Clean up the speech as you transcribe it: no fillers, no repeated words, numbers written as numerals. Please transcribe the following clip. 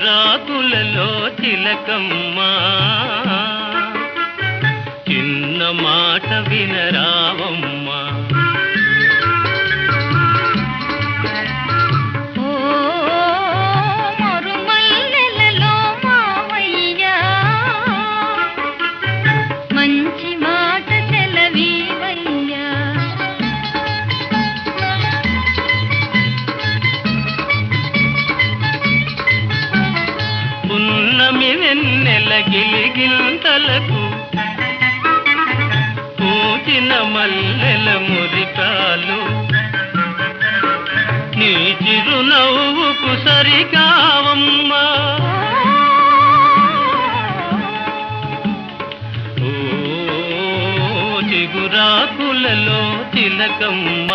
చిగురాకులలో చిలకమ్మ చిన్న మాట వినరావమ్మ. పున్నమి వెన్నెల గిలిగింతలకు పూచిన మల్లెల మురికాలు నీ చిరునవ్వుకు సరికావమ్మా. ఓ చిగురాకులలో చిలకమ్మ